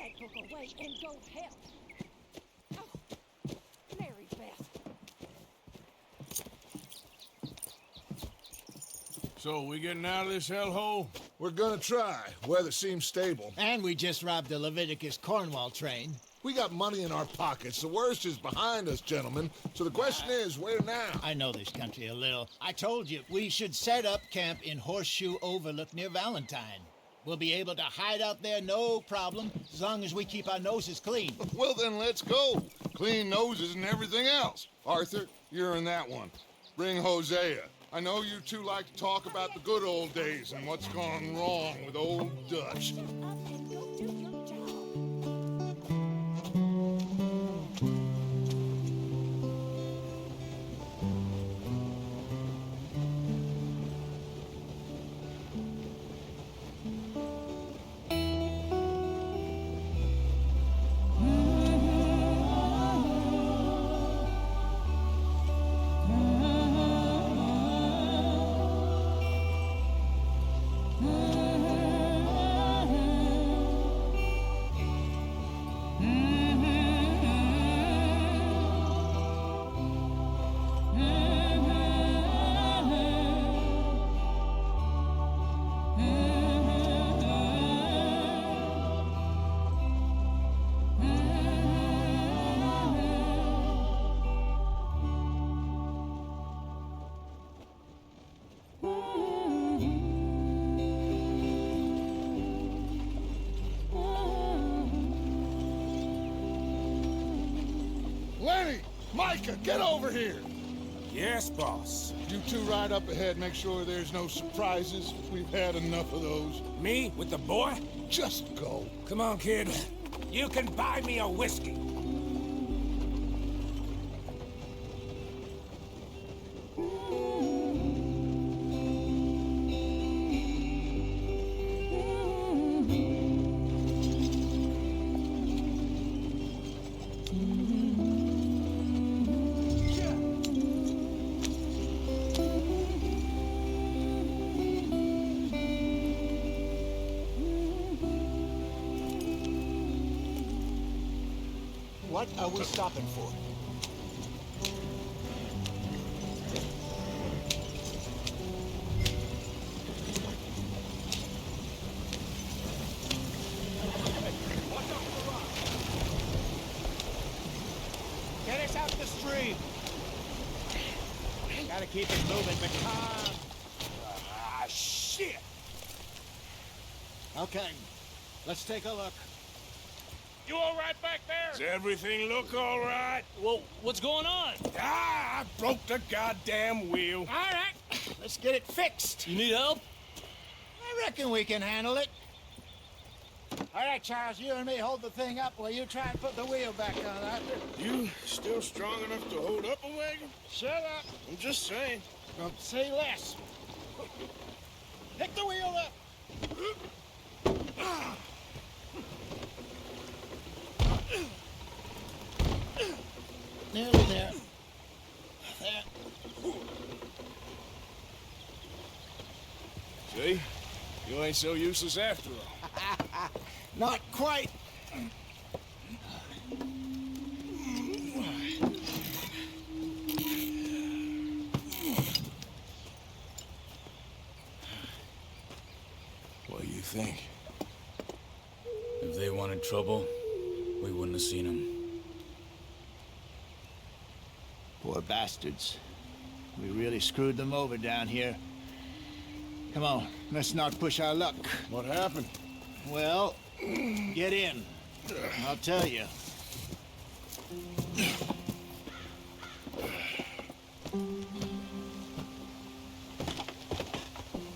that book away and go help. Oh, Mary Beth. So, we getting out of this hellhole? We're gonna try. Weather seems stable. And we just robbed the Leviticus Cornwall train. We got money in our pockets. The worst is behind us, gentlemen. So the question is, where now? I know this country a little. I told you, we should set up camp in Horseshoe Overlook near Valentine. We'll be able to hide out there, no problem, as long as we keep our noses clean. Well, then let's go. Clean noses and everything else. Arthur, you're in that one. Bring Hosea. I know you two like to talk about the good old days and what's gone wrong with old Dutch. Up and go do your job. Lenny! Micah, get over here! Yes, boss. You two ride up ahead, make sure there's no surprises. We've had enough of those. Me? With the boy? Just go. Come on, kid. You can buy me a whiskey. What are we stopping for? Get us out the stream. Gotta keep it moving, but calm. Ah, shit! Okay, let's take a look. You all right back there? Does everything look all right? Well, what's going on? Ah, I broke the goddamn wheel. All right, let's get it fixed. You need help? I reckon we can handle it. All right, Charles, you and me hold the thing up while you try and put the wheel back on, Arthur. You still strong enough to hold up a wagon? Shut up. I'm just saying. Don't say less. Pick the wheel up. Nearly there. There. See? You ain't so useless after all. Not quite. What do you think? If they wanted trouble, we wouldn't have seen them. Poor bastards. We really screwed them over down here. Come on, let's not push our luck. What happened? Well, get in. I'll tell you.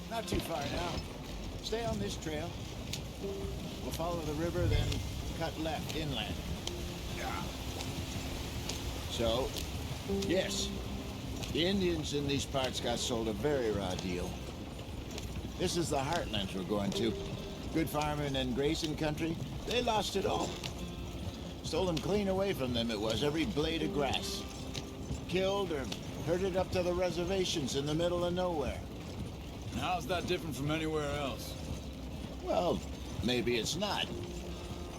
Not too far now. Stay on this trail. We'll follow the river, then cut left inland. So, yes, the Indians in these parts got sold a very raw deal. This is the heartlands we're going to. Good farming and grazing country, they lost it all. Stolen clean away from them it was, every blade of grass. Killed or herded up to the reservations in the middle of nowhere. And how's that different from anywhere else? Well, maybe it's not.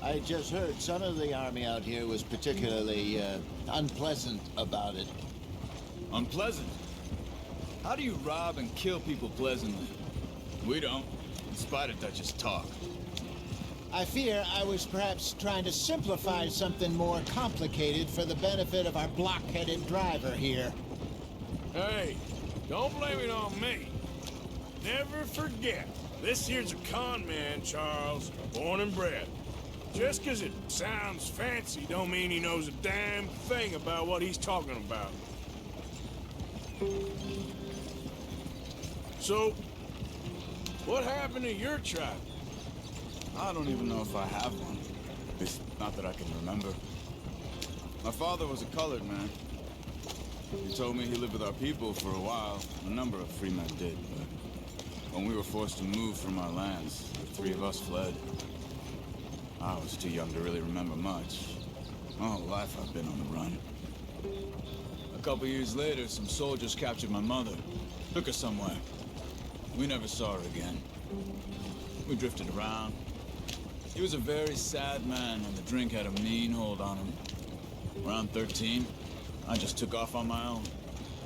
I just heard some of the army out here was particularly unpleasant about it. Unpleasant? How do you rob and kill people pleasantly? We don't, in spite of Dutch's talk. I fear I was perhaps trying to simplify something more complicated for the benefit of our block-headed driver here. Hey, don't blame it on me. Never forget, this here's a con man, Charles, born and bred. Just 'cause it sounds fancy don't mean he knows a damn thing about what he's talking about. So, what happened to your tribe? I don't even know if I have one. At least, not that I can remember. My father was a colored man. He told me he lived with our people for a while. A number of free men did, but when we were forced to move from our lands, the three of us fled. I was too young to really remember much. My whole life I've been on the run. A couple years later, some soldiers captured my mother. Took her somewhere. We never saw her again. We drifted around. He was a very sad man, and the drink had a mean hold on him. Around 13, I just took off on my own.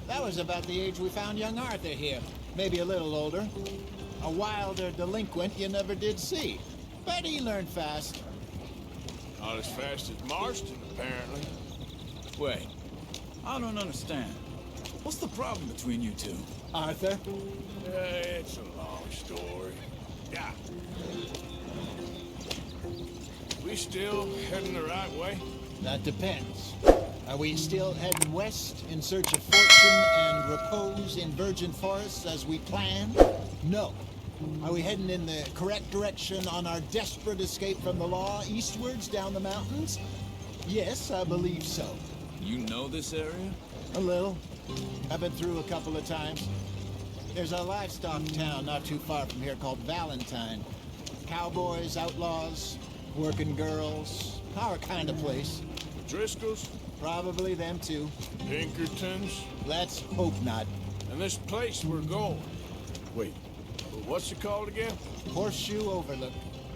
That was about the age we found young Arthur here. Maybe a little older. A wilder delinquent you never did see. But he learned fast. Not as fast as Marston, apparently. Wait, I don't understand. What's the problem between you two? Arthur? It's a long story. Yeah. We still heading the right way? That depends. Are we still heading west in search of fortune and repose in virgin forests as we planned? No. Are we heading in the correct direction on our desperate escape from the law eastwards down the mountains? Yes, I believe so. You know this area? A little. I've been through a couple of times. There's a livestock town not too far from here called Valentine. Cowboys, outlaws, working girls, our kind of place. Driscoll's? Probably them too. Pinkertons? Let's hope not. And this place we're going. Wait, what's it called again? Horseshoe Overlook.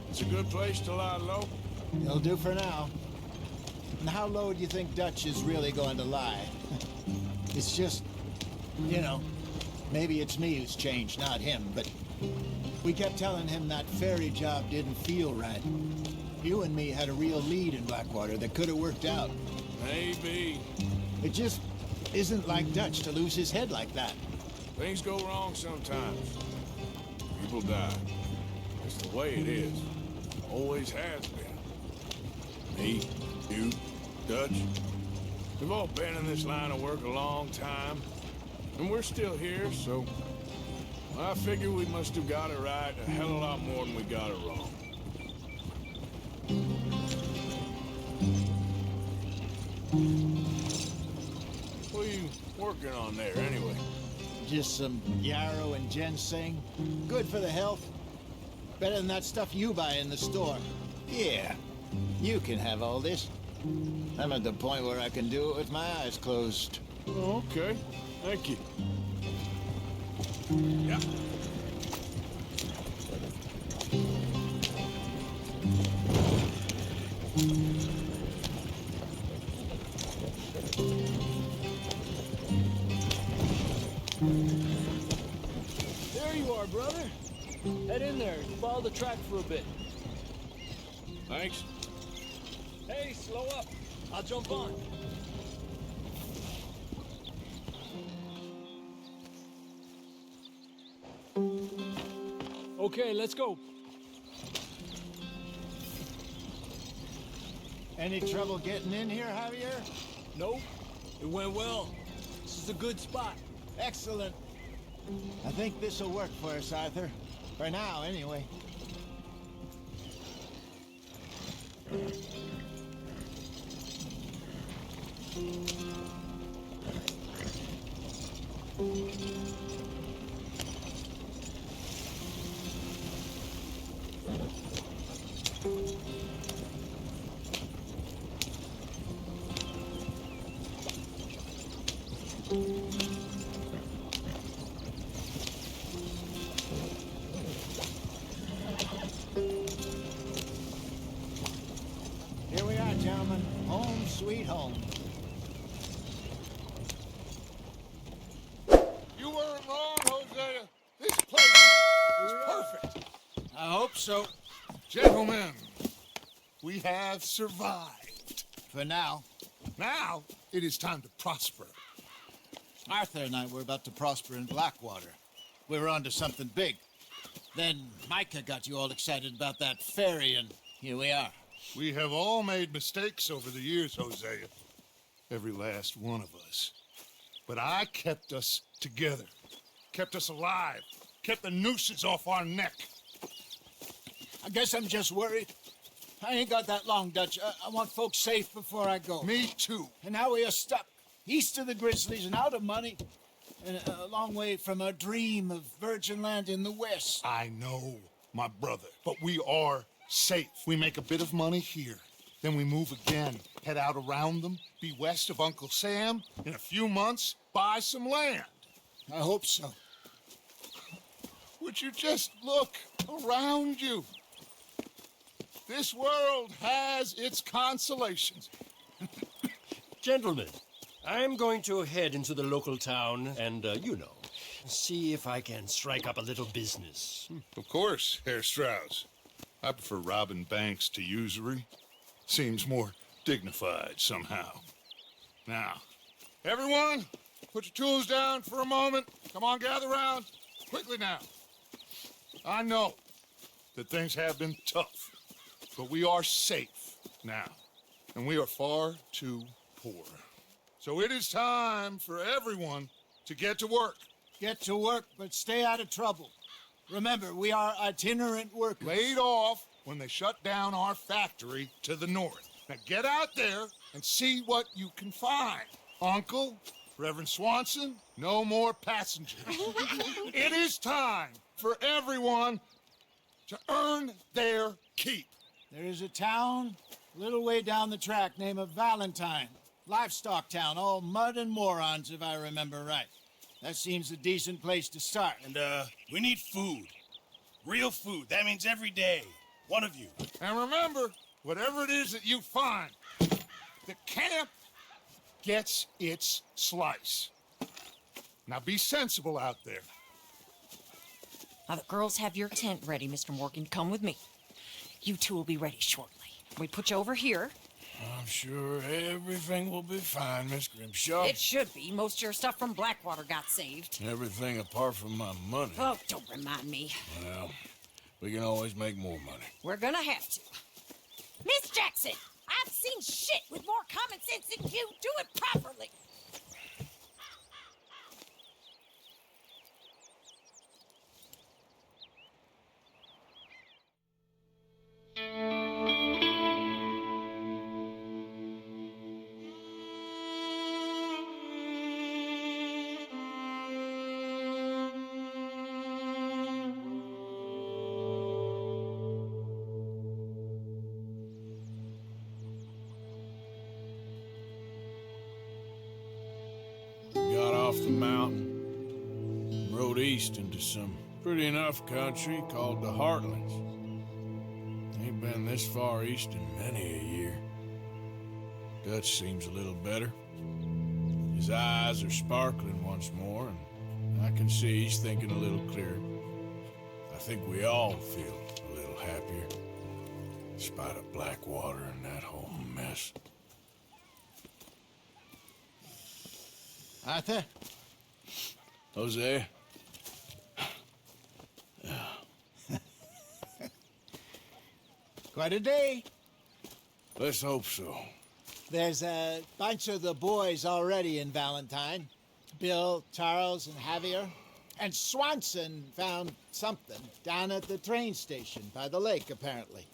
It's a good place to lie low? It'll do for now. And how low do you think Dutch is really going to lie? It's just, you know, maybe it's me who's changed, not him, but we kept telling him that ferry job didn't feel right. You and me had a real lead in Blackwater that could have worked out. Maybe. It just isn't like Dutch to lose his head like that. Things go wrong sometimes. People die. It's the way it is. Always has been. Me, you, Dutch. We've all been in this line of work a long time. And we're still here, so I figure we must have got it right a hell of a lot more than we got it wrong. What are you working on there, anyway? Just some yarrow and ginseng. Good for the health. Better than that stuff you buy in the store. Yeah, you can have all this. I'm at the point where I can do it with my eyes closed. Oh, okay. Thank you. Yeah. There you are, brother. Head in there. Follow the track for a bit. Thanks. Hey, slow up. I'll jump on. Okay, let's go. Any trouble getting in here, Javier? Nope. It went well. This is a good spot. Excellent. I think this'll work for us, Arthur. For now, anyway. gentlemen. Home sweet home. You weren't wrong, Hosea. This place is perfect. I hope so. Gentlemen, we have survived. For now. Now, it is time to prosper. Arthur and I were about to prosper in Blackwater. We were onto something big. Then Micah got you all excited about that ferry, and here we are. We have all made mistakes over the years, Hosea. Every last one of us. But I kept us together. Kept us alive. Kept the nooses off our neck. I guess I'm just worried. I ain't got that long, Dutch. I want folks safe before I go. Me too. And now we are stuck, east of the Grizzlies and out of money, and a long way from our dream of virgin land in the west. I know, my brother, but we are safe. We make a bit of money here. Then we move again, head out around them, be west of Uncle Sam. In a few months, buy some land. I hope so. Would you just look around you? This world has its consolations. Gentlemen, I'm going to head into the local town and, see if I can strike up a little business. Of course, Herr Strauss. I prefer robbing banks to usury. Seems more dignified somehow. Now, everyone, put your tools down for a moment. Come on, gather round. Quickly now. I know that things have been tough. But we are safe now, and we are far too poor. So it is time for everyone to get to work. Get to work, but stay out of trouble. Remember, we are itinerant workers. Laid off when they shut down our factory to the north. Now get out there and see what you can find. Uncle, Reverend Swanson, no more passengers. It is time for everyone to earn their keep. There is a town a little way down the track named Valentine. Livestock town, all mud and morons, if I remember right. That seems a decent place to start. And, we need food. Real food. That means every day. One of you. And remember, whatever it is that you find, the camp gets its slice. Now be sensible out there. Now the girls have your tent ready, Mr. Morgan. Come with me. You two will be ready shortly. We put you over here. I'm sure everything will be fine, Miss Grimshaw. It should be. Most of your stuff from Blackwater got saved. Everything apart from my money. Oh, don't remind me. Well, we can always make more money. We're gonna have to. Miss Jackson, I've seen shit with more common sense than you. Do it properly. Got off the mountain, rode east into some pretty enough country called the Heartlands. Ain't been this far east in many a year. Dutch seems a little better. His eyes are sparkling once more, and I can see he's thinking a little clearer. I think we all feel a little happier, in spite of Blackwater and that whole mess. Arthur? Jose? Quite a day. Let's hope so. There's a bunch of the boys already in Valentine. Bill, Charles, and Javier. And Swanson found something down at the train station by the lake, apparently.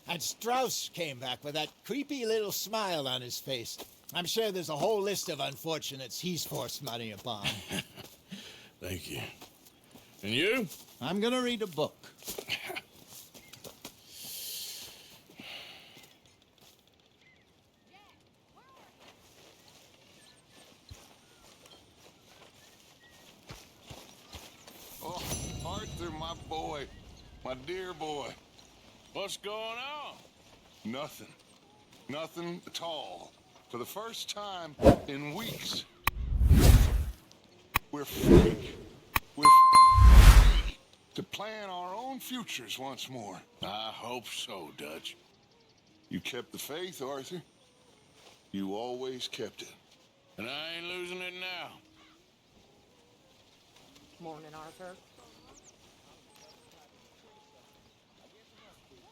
And Strauss came back with that creepy little smile on his face. I'm sure there's a whole list of unfortunates he's forced money upon. Thank you. And you? I'm gonna read a book. Oh, Arthur, my boy. My dear boy. What's going on? Nothing. Nothing at all. For the first time in weeks, we're free. We're free to plan our own futures once more. I hope so, Dutch. You kept the faith, Arthur. You always kept it. And I ain't losing it now. Morning, Arthur.